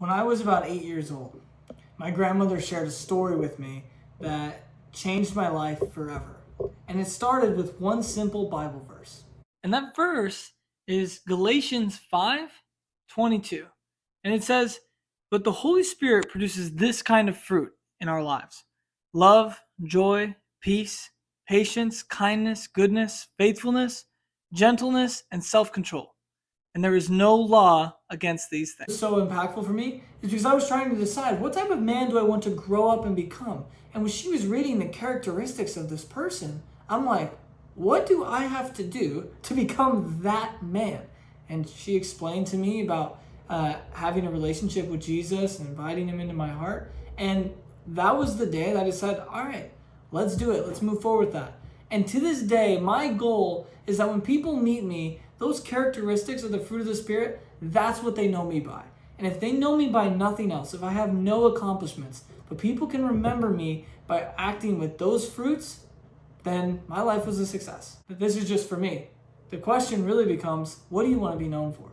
When I was about 8 years old, my grandmother shared a story with me that changed my life forever. And it started with one simple Bible verse. And that verse is Galatians 5:22. And it says, "But the Holy Spirit produces this kind of fruit in our lives: love, joy, peace, patience, kindness, goodness, faithfulness, gentleness, and self-control. And there is no law against these things." So impactful for me is because I was trying to decide, what type of man do I want to grow up and become? And when she was reading the characteristics of this person, I'm like, what do I have to do to become that man? And she explained to me about having a relationship with Jesus and inviting him into my heart. And that was the day that I said, all right, let's do it. Let's move forward with that. And to this day, my goal is that when people meet me, those characteristics of the fruit of the Spirit, that's what they know me by. And if they know me by nothing else, if I have no accomplishments, but people can remember me by acting with those fruits, then my life was a success. But this is just for me. The question really becomes, what do you want to be known for?